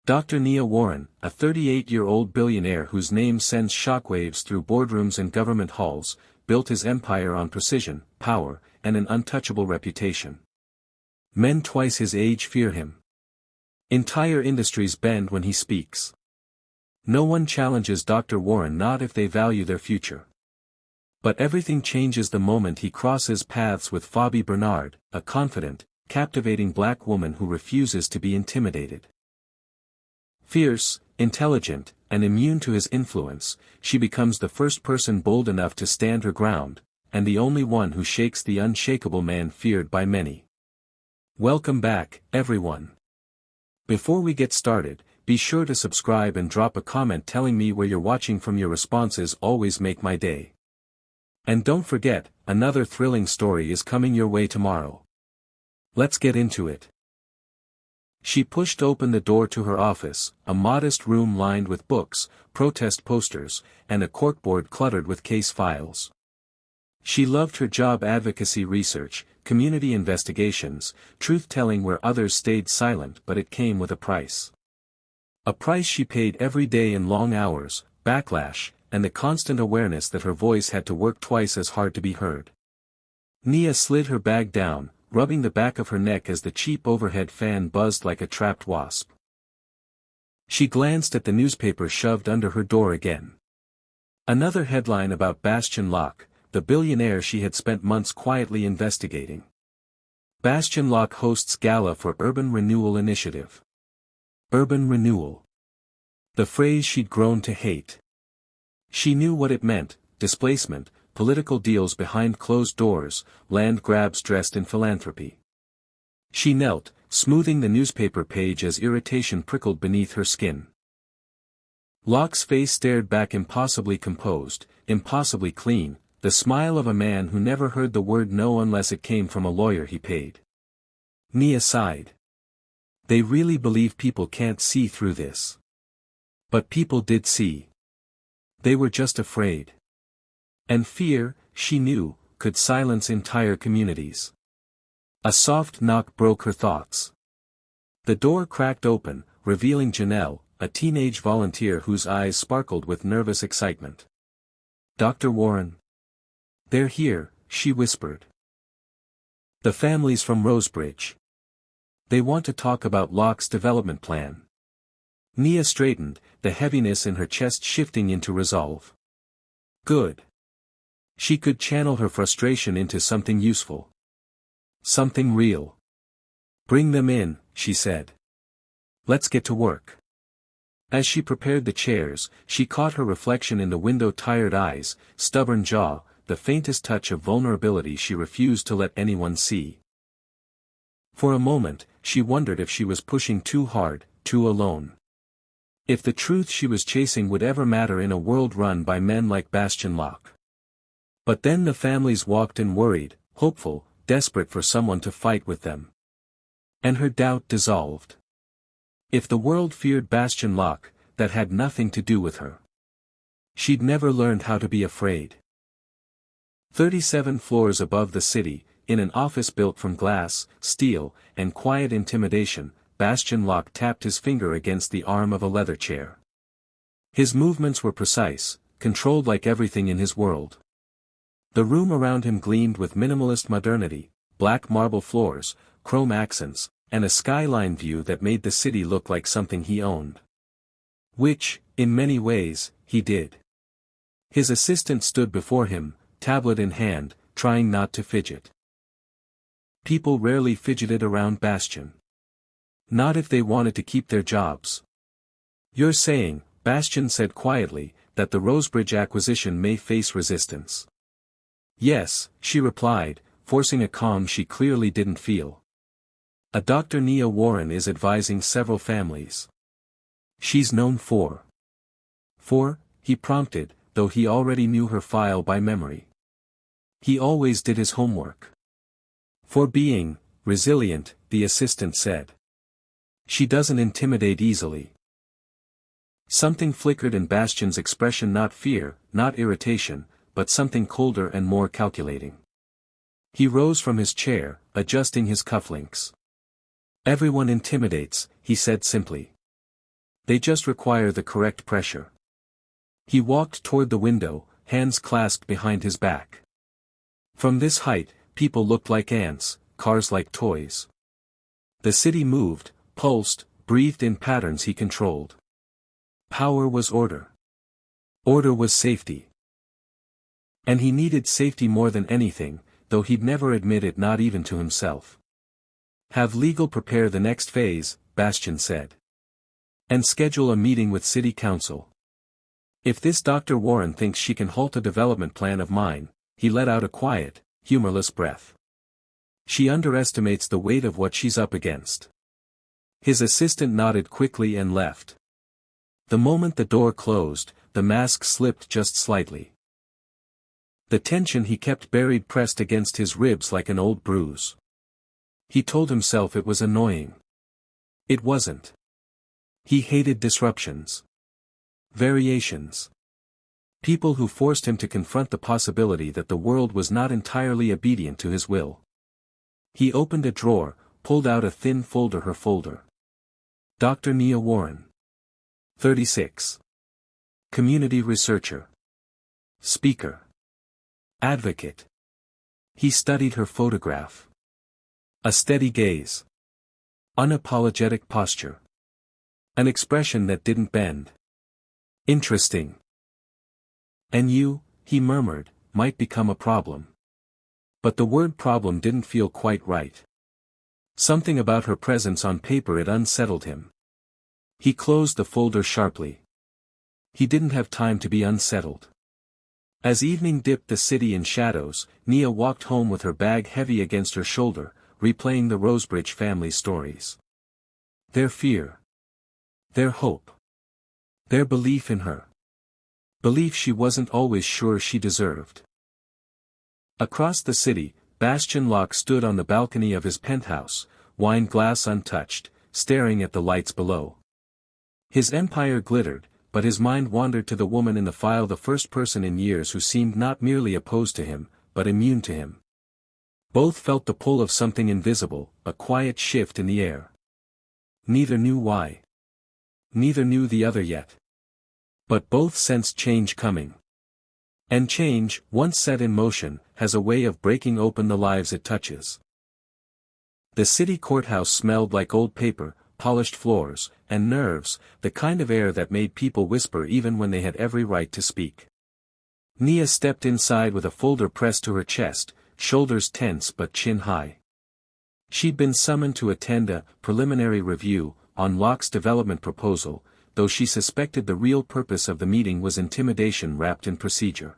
Dr. Nia Warren, a 38-year-old billionaire whose name sends shockwaves through boardrooms and government halls, built his empire on precision, power, and an untouchable reputation. Men twice his age fear him. Entire industries bend when he speaks. No one challenges Dr. Warren, not if they value their future. But everything changes the moment he crosses paths with Phoebe Bernard, a confident, captivating black woman who refuses to be intimidated. Fierce, intelligent, and immune to his influence, she becomes the first person bold enough to stand her ground, and the only one who shakes the unshakable man feared by many. Welcome back, everyone. Before we get started, be sure to subscribe and drop a comment telling me where you're watching from. Your responses always make my day. And don't forget, another thrilling story is coming your way tomorrow. Let's get into it. She pushed open the door to her office, a modest room lined with books, protest posters, and a corkboard cluttered with case files. She loved her job: advocacy research, community investigations, truth-telling where others stayed silent, but it came with a price. A price she paid every day in long hours, backlash, and the constant awareness that her voice had to work twice as hard to be heard. Nia slid her bag down, rubbing the back of her neck as the cheap overhead fan buzzed like a trapped wasp. She glanced at the newspaper shoved under her door again. Another headline about Bastian Locke, the billionaire she had spent months quietly investigating. Bastian Locke hosts gala for Urban Renewal Initiative. Urban renewal. The phrase she'd grown to hate. She knew what it meant: displacement, political deals behind closed doors, land grabs dressed in philanthropy. She knelt, smoothing the newspaper page as irritation prickled beneath her skin. Locke's face stared back, impossibly composed, impossibly clean, the smile of a man who never heard the word no unless it came from a lawyer he paid. Nia sighed. They really believe people can't see through this. But people did see. They were just afraid. And fear, she knew, could silence entire communities. A soft knock broke her thoughts. The door cracked open, revealing Janelle, a teenage volunteer whose eyes sparkled with nervous excitement. Dr. Warren. They're here, she whispered. The family's from Rosebridge. They want to talk about Locke's development plan. Nia straightened, the heaviness in her chest shifting into resolve. Good. She could channel her frustration into something useful. Something real. Bring them in, she said. Let's get to work. As she prepared the chairs, she caught her reflection in the window: tired eyes, stubborn jaw, the faintest touch of vulnerability she refused to let anyone see. For a moment, she wondered if she was pushing too hard, too alone. If the truth she was chasing would ever matter in a world run by men like Bastian Locke. But then the families walked in, worried, hopeful, desperate for someone to fight with them. And her doubt dissolved. If the world feared Bastian Locke, that had nothing to do with her. She'd never learned how to be afraid. 37 floors above the city, in an office built from glass, steel, and quiet intimidation, Bastian Locke tapped his finger against the arm of a leather chair. His movements were precise, controlled like everything in his world. The room around him gleamed with minimalist modernity, black marble floors, chrome accents, and a skyline view that made the city look like something he owned. Which, in many ways, he did. His assistant stood before him, tablet in hand, trying not to fidget. People rarely fidgeted around Bastian. Not if they wanted to keep their jobs. You're saying, Bastian said quietly, that the Rosebridge acquisition may face resistance. Yes, she replied, forcing a calm she clearly didn't feel. A Dr. Nia Warren is advising several families. She's known for. For, he prompted, though he already knew her file by memory. He always did his homework. For being resilient, the assistant said. She doesn't intimidate easily. Something flickered in Bastian's expression: not fear, not irritation, but something colder and more calculating. He rose from his chair, adjusting his cufflinks. Everyone intimidates, he said simply. They just require the correct pressure. He walked toward the window, hands clasped behind his back. From this height, people looked like ants, cars like toys. The city moved, pulsed, breathed in patterns he controlled. Power was order. Order was safety. And he needed safety more than anything, though he'd never admit it, not even to himself. Have legal prepare the next phase, Bastian said. And schedule a meeting with city council. If this Dr. Warren thinks she can halt a development plan of mine, he let out a quiet, humorless breath. She underestimates the weight of what she's up against. His assistant nodded quickly and left. The moment the door closed, the mask slipped just slightly. The tension he kept buried pressed against his ribs like an old bruise. He told himself it was annoying. It wasn't. He hated disruptions. Variations. People who forced him to confront the possibility that the world was not entirely obedient to his will. He opened a drawer, pulled out a thin folder. Her folder. Dr. Nia Warren. 36. Community researcher. Speaker. Advocate. He studied her photograph. A steady gaze. Unapologetic posture. An expression that didn't bend. Interesting. And you, he murmured, might become a problem. But the word problem didn't feel quite right. Something about her presence on paper, it unsettled him. He closed the folder sharply. He didn't have time to be unsettled. As evening dipped the city in shadows, Nia walked home with her bag heavy against her shoulder, replaying the Rosebridge family stories. Their fear. Their hope. Their belief in her. Belief she wasn't always sure she deserved. Across the city, Bastian Locke stood on the balcony of his penthouse, wine glass untouched, staring at the lights below. His empire glittered, but his mind wandered to the woman in the file, the first person in years who seemed not merely opposed to him, but immune to him. Both felt the pull of something invisible, a quiet shift in the air. Neither knew why. Neither knew the other yet. But both sensed change coming. And change, once set in motion, has a way of breaking open the lives it touches. The city courthouse smelled like old paper, polished floors, and nerves, the kind of air that made people whisper even when they had every right to speak. Nia stepped inside with a folder pressed to her chest, shoulders tense but chin high. She'd been summoned to attend a preliminary review on Locke's development proposal, though she suspected the real purpose of the meeting was intimidation wrapped in procedure.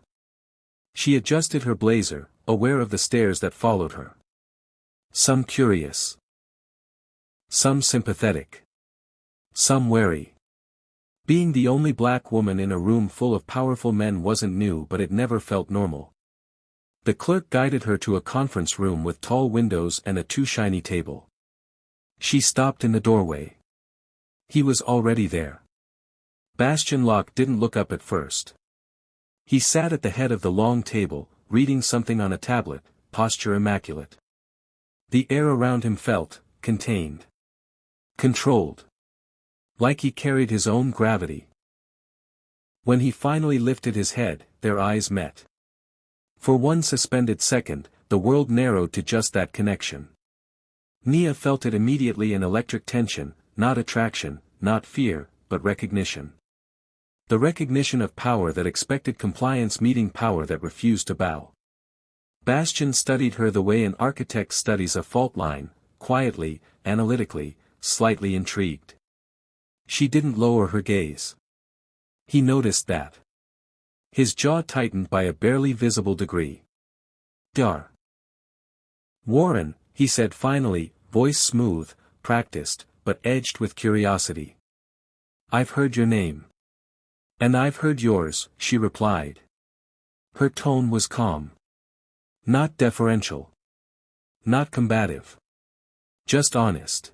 She adjusted her blazer, aware of the stares that followed her. Some curious. Some sympathetic. Some wary. Being the only black woman in a room full of powerful men wasn't new, but it never felt normal. The clerk guided her to a conference room with tall windows and a too-shiny table. She stopped in the doorway. He was already there. Bastian Locke didn't look up at first. He sat at the head of the long table, reading something on a tablet, posture immaculate. The air around him felt contained. Controlled. Like he carried his own gravity. When he finally lifted his head, their eyes met. For one suspended second, the world narrowed to just that connection. Nia felt it immediately, an electric tension, not attraction, not fear, but recognition. The recognition of power that expected compliance meeting power that refused to bow. Bastian studied her the way an architect studies a fault line, quietly, analytically, slightly intrigued. She didn't lower her gaze. He noticed that. His jaw tightened by a barely visible degree. Dar. Warren, he said finally, voice smooth, practiced, but edged with curiosity. I've heard your name. And I've heard yours, she replied. Her tone was calm. Not deferential. Not combative. Just honest.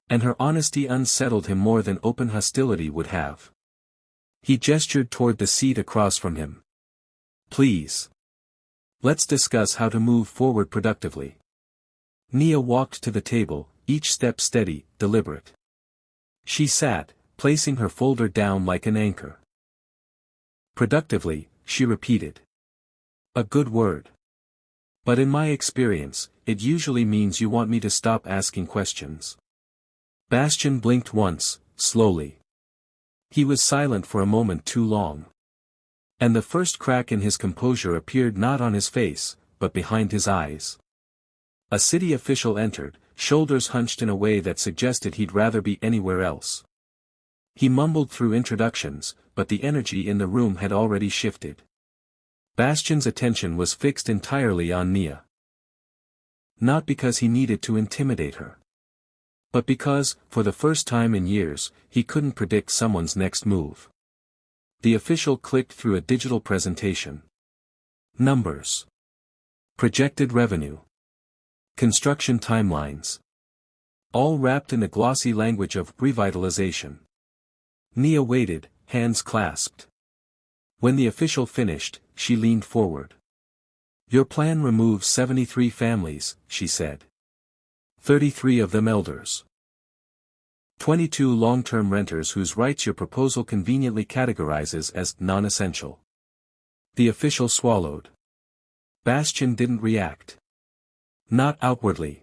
And her honesty unsettled him more than open hostility would have. He gestured toward the seat across from him. Please. Let's discuss how to move forward productively. Nia walked to the table, each step steady, deliberate. She sat, placing her folder down like an anchor. Productively, she repeated. A good word. But in my experience, it usually means you want me to stop asking questions. Bastian blinked once, slowly. He was silent for a moment too long. And the first crack in his composure appeared not on his face, but behind his eyes. A city official entered, shoulders hunched in a way that suggested he'd rather be anywhere else. He mumbled through introductions, but the energy in the room had already shifted. Bastian's attention was fixed entirely on Nia. Not because he needed to intimidate her. But because, for the first time in years, he couldn't predict someone's next move. The official clicked through a digital presentation. Numbers. Projected revenue. Construction timelines. All wrapped in a glossy language of revitalization. Nia waited, hands clasped. When the official finished, she leaned forward. Your plan removes 73 families, she said. 33 of them elders. 22 long-term renters whose rights your proposal conveniently categorizes as non-essential. The official swallowed. Bastian didn't react. Not outwardly.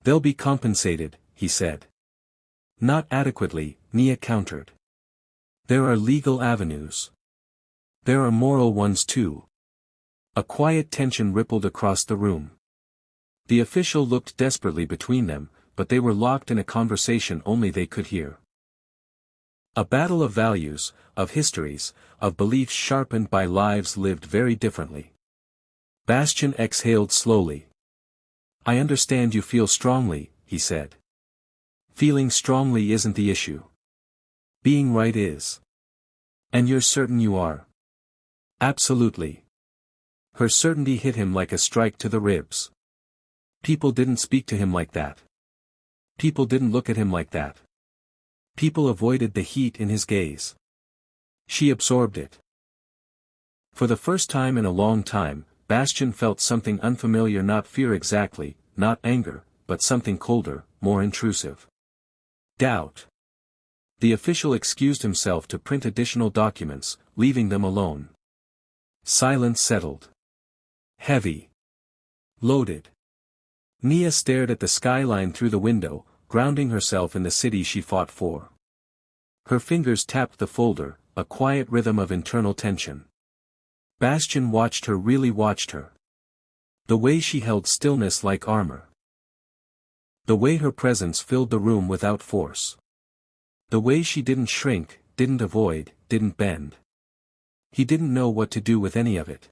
They'll be compensated, he said. Not adequately, Nia countered. There are legal avenues. There are moral ones too. A quiet tension rippled across the room. The official looked desperately between them, but they were locked in a conversation only they could hear. A battle of values, of histories, of beliefs sharpened by lives lived very differently. Bastian exhaled slowly. I understand you feel strongly, he said. Feeling strongly isn't the issue. Being right is. And you're certain you are? Absolutely. Her certainty hit him like a strike to the ribs. People didn't speak to him like that. People didn't look at him like that. People avoided the heat in his gaze. She absorbed it. For the first time in a long time, Bastian felt something unfamiliar, not fear exactly, not anger, but something colder, more intrusive. Doubt. The official excused himself to print additional documents, leaving them alone. Silence settled. Heavy. Loaded. Nia stared at the skyline through the window, grounding herself in the city she fought for. Her fingers tapped the folder, a quiet rhythm of internal tension. Bastian watched her, really watched her. The way she held stillness like armor. The way her presence filled the room without force. The way she didn't shrink, didn't avoid, didn't bend. He didn't know what to do with any of it.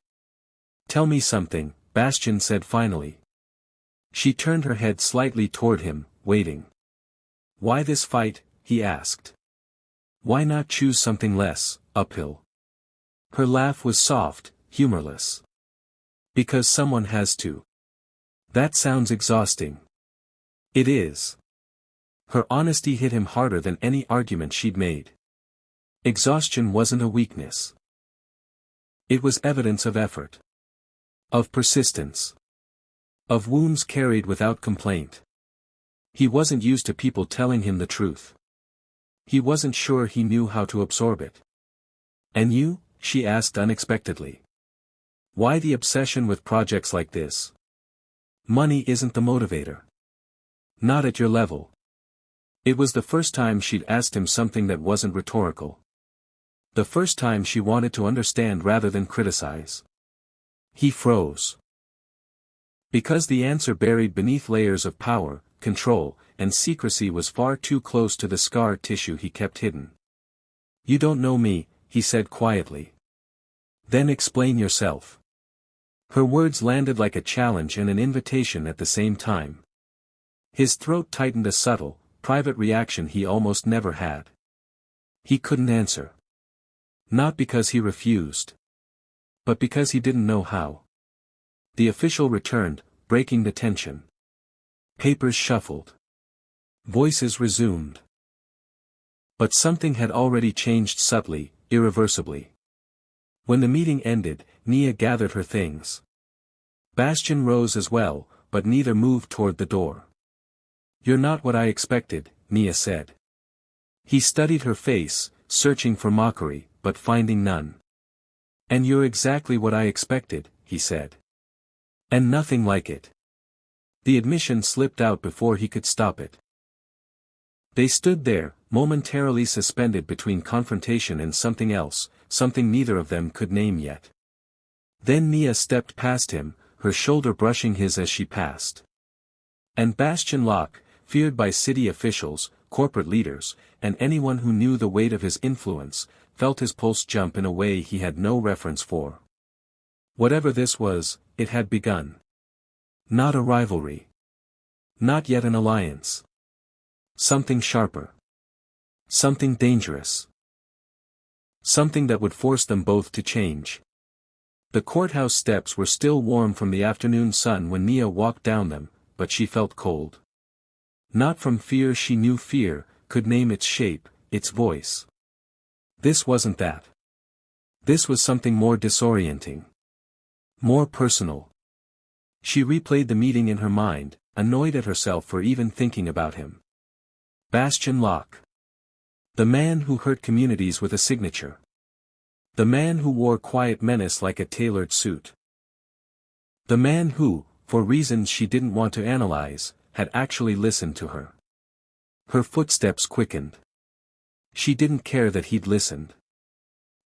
Tell me something, Bastian said finally. She turned her head slightly toward him, waiting. Why this fight, he asked. Why not choose something less, uphill? Her laugh was soft, humorless. Because someone has to. That sounds exhausting. It is. Her honesty hit him harder than any argument she'd made. Exhaustion wasn't a weakness. It was evidence of effort. Of persistence. Of wounds carried without complaint. He wasn't used to people telling him the truth. He wasn't sure he knew how to absorb it. And you? She asked unexpectedly. Why the obsession with projects like this? Money isn't the motivator. Not at your level. It was the first time she'd asked him something that wasn't rhetorical. The first time she wanted to understand rather than criticize. He froze. Because the answer buried beneath layers of power, control, and secrecy was far too close to the scar tissue he kept hidden. You don't know me, he said quietly. Then explain yourself. Her words landed like a challenge and an invitation at the same time. His throat tightened, a subtle, private reaction he almost never had. He couldn't answer. Not because he refused. But because he didn't know how. The official returned, breaking the tension. Papers shuffled. Voices resumed. But something had already changed subtly, irreversibly. When the meeting ended, Nia gathered her things. Bastian rose as well, but neither moved toward the door. You're not what I expected, Nia said. He studied her face, searching for mockery, but finding none. "And you're exactly what I expected," he said. "And nothing like it." The admission slipped out before he could stop it. They stood there, momentarily suspended between confrontation and something else, something neither of them could name yet. Then Nia stepped past him, her shoulder brushing his as she passed. And Bastian Locke, feared by city officials, corporate leaders, and anyone who knew the weight of his influence, felt his pulse jump in a way he had no reference for. Whatever this was, it had begun. Not a rivalry. Not yet an alliance. Something sharper. Something dangerous. Something that would force them both to change. The courthouse steps were still warm from the afternoon sun when Nia walked down them, but she felt cold. Not from fear. She knew fear, could name its shape, its voice. This wasn't that. This was something more disorienting. More personal. She replayed the meeting in her mind, annoyed at herself for even thinking about him. Bastian Locke. The man who hurt communities with a signature. The man who wore quiet menace like a tailored suit. The man who, for reasons she didn't want to analyze, had actually listened to her. Her footsteps quickened. She didn't care that he'd listened.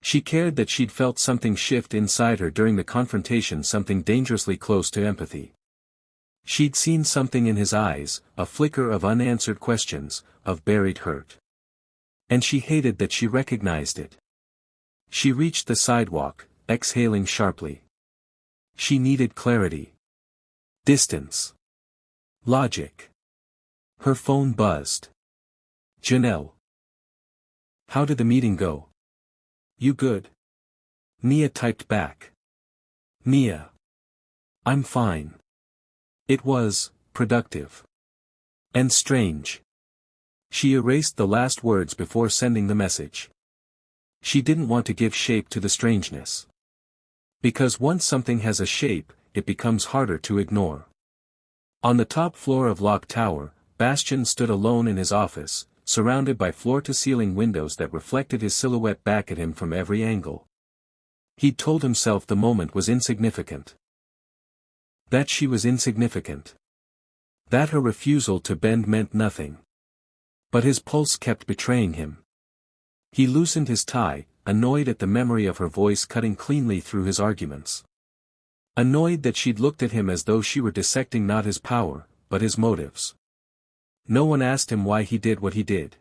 She cared that she'd felt something shift inside her during the confrontation, something dangerously close to empathy. She'd seen something in his eyes, a flicker of unanswered questions, of buried hurt. And she hated that she recognized it. She reached the sidewalk, exhaling sharply. She needed clarity. Distance. Logic. Her phone buzzed. Janelle. "How did the meeting go?" "You good?" Nia typed back. "Nia. I'm fine." It was productive. And strange. She erased the last words before sending the message. She didn't want to give shape to the strangeness. Because once something has a shape, it becomes harder to ignore. On the top floor of Locke Tower, Bastian stood alone in his office, surrounded by floor-to-ceiling windows that reflected his silhouette back at him from every angle. He'd told himself the moment was insignificant. That she was insignificant. That her refusal to bend meant nothing. But his pulse kept betraying him. He loosened his tie, annoyed at the memory of her voice cutting cleanly through his arguments. Annoyed that she'd looked at him as though she were dissecting not his power, but his motives. No one asked him why he did what he did.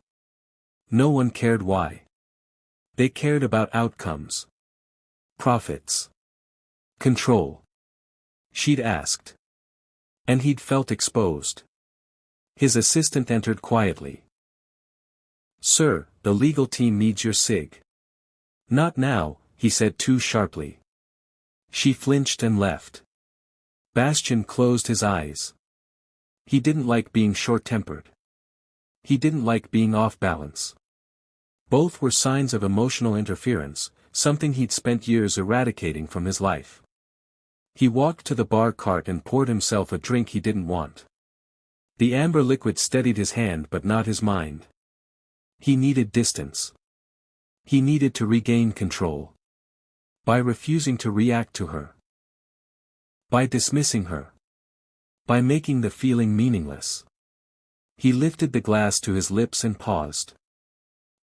No one cared why. They cared about outcomes. Profits. Control. She'd asked. And he'd felt exposed. His assistant entered quietly. "Sir, the legal team needs your sig." "Not now," he said too sharply. She flinched and left. Bastian closed his eyes. He didn't like being short-tempered. He didn't like being off balance. Both were signs of emotional interference, something he'd spent years eradicating from his life. He walked to the bar cart and poured himself a drink he didn't want. The amber liquid steadied his hand but not his mind. He needed distance. He needed to regain control. By refusing to react to her. By dismissing her. By making the feeling meaningless. He lifted the glass to his lips and paused.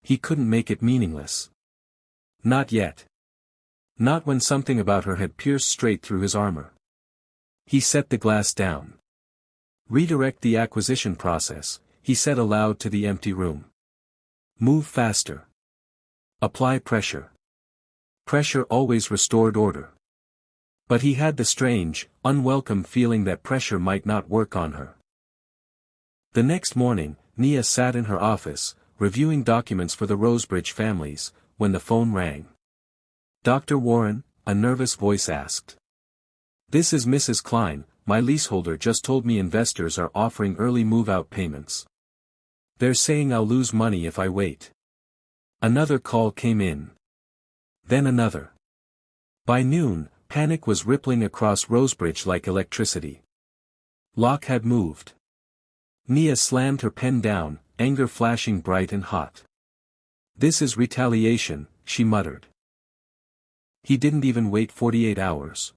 He couldn't make it meaningless. Not yet. Not when something about her had pierced straight through his armor. He set the glass down. "Redirect the acquisition process," he said aloud to the empty room. "Move faster. Apply pressure." Pressure always restored order. But he had the strange, unwelcome feeling that pressure might not work on her. The next morning, Nia sat in her office, reviewing documents for the Rosebridge families, when the phone rang. "Dr. Warren?" a nervous voice asked. "This is Mrs. Klein. My leaseholder just told me investors are offering early move-out payments. They're saying I'll lose money if I wait." Another call came in. Then another. By noon, panic was rippling across Rosebridge like electricity. Locke had moved. Nia slammed her pen down, anger flashing bright and hot. "This is retaliation," she muttered. He didn't even wait 48 hours.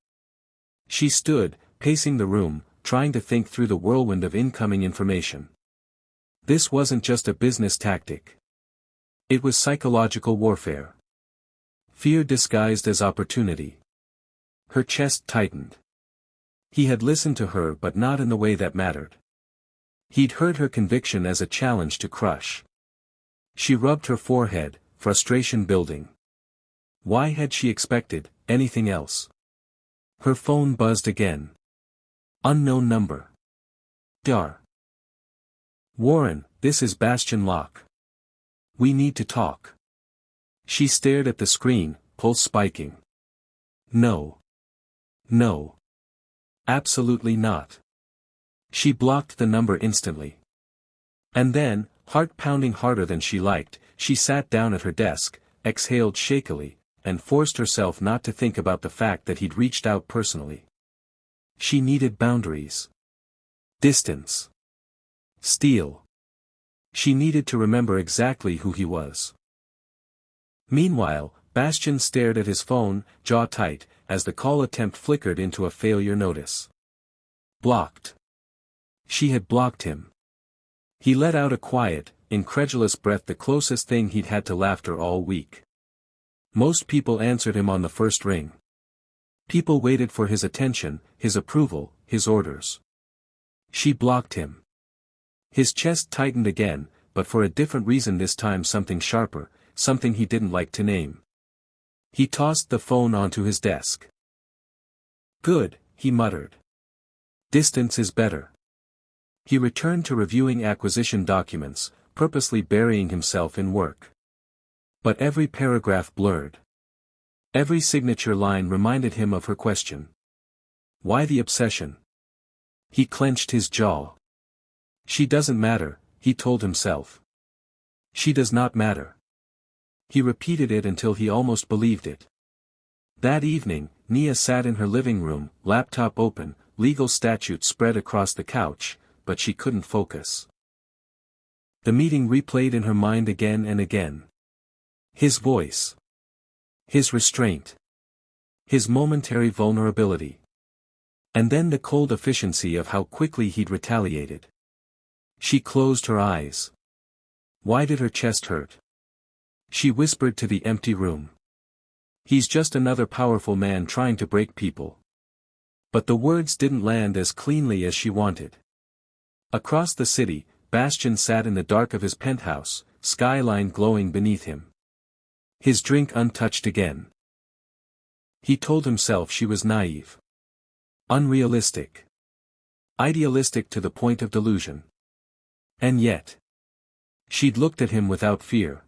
She stood, pacing the room, trying to think through the whirlwind of incoming information. This wasn't just a business tactic. It was psychological warfare. Fear disguised as opportunity. Her chest tightened. He had listened to her but not in the way that mattered. He'd heard her conviction as a challenge to crush. She rubbed her forehead, frustration building. Why had she expected anything else? Her phone buzzed again. Unknown number. Dar. "Warren, this is Bastion Locke. We need to talk." She stared at the screen, pulse spiking. No. No. Absolutely not. She blocked the number instantly. And then, heart pounding harder than she liked, she sat down at her desk, exhaled shakily, and forced herself not to think about the fact that he'd reached out personally. She needed boundaries. Distance. Steel. She needed to remember exactly who he was. Meanwhile, Bastion stared at his phone, jaw tight, as the call attempt flickered into a failure notice. Blocked. She had blocked him. He let out a quiet, incredulous breath, the closest thing he'd had to laughter all week. Most people answered him on the first ring. People waited for his attention, his approval, his orders. She blocked him. His chest tightened again, but for a different reason this time, something sharper, something he didn't like to name. He tossed the phone onto his desk. "Good," he muttered. "Distance is better." He returned to reviewing acquisition documents, purposely burying himself in work. But every paragraph blurred. Every signature line reminded him of her question. Why the obsession? He clenched his jaw. She doesn't matter, he told himself. She does not matter. He repeated it until he almost believed it. That evening, Nia sat in her living room, laptop open, legal statutes spread across the couch, but she couldn't focus. The meeting replayed in her mind again and again. His voice. His restraint. His momentary vulnerability. And then the cold efficiency of how quickly he'd retaliated. She closed her eyes. Why did her chest hurt? She whispered to the empty room. He's just another powerful man trying to break people. But the words didn't land as cleanly as she wanted. Across the city, Bastion sat in the dark of his penthouse, skyline glowing beneath him. His drink untouched again. He told himself she was naive. Unrealistic. Idealistic to the point of delusion. And yet. She'd looked at him without fear.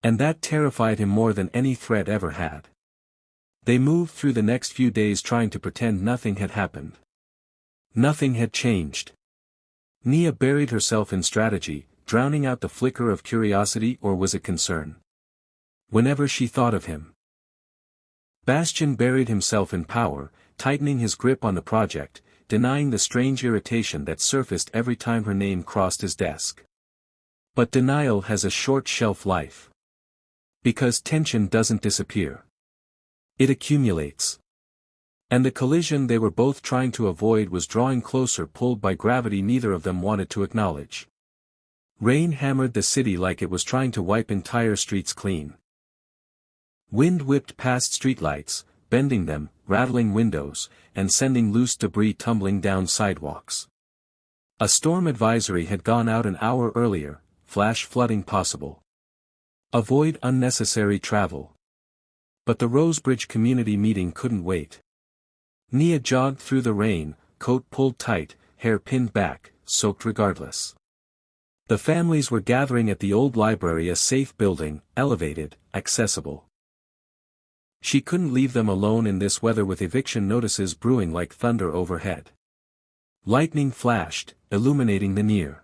And that terrified him more than any threat ever had. They moved through the next few days trying to pretend nothing had happened. Nothing had changed. Nia buried herself in strategy, drowning out the flicker of curiosity, or was it concern? Whenever she thought of him. Bastion buried himself in power, tightening his grip on the project, denying the strange irritation that surfaced every time her name crossed his desk. But denial has a short shelf life. Because tension doesn't disappear. It accumulates. And the collision they were both trying to avoid was drawing closer, pulled by gravity neither of them wanted to acknowledge. Rain hammered the city like it was trying to wipe entire streets clean. Wind whipped past streetlights, bending them, rattling windows, and sending loose debris tumbling down sidewalks. A storm advisory had gone out an hour earlier, flash flooding possible. Avoid unnecessary travel. But the Rosebridge community meeting couldn't wait. Nia jogged through the rain, coat pulled tight, hair pinned back, soaked regardless. The families were gathering at the old library, a safe building, elevated, accessible. She couldn't leave them alone in this weather with eviction notices brewing like thunder overhead. Lightning flashed, illuminating the near.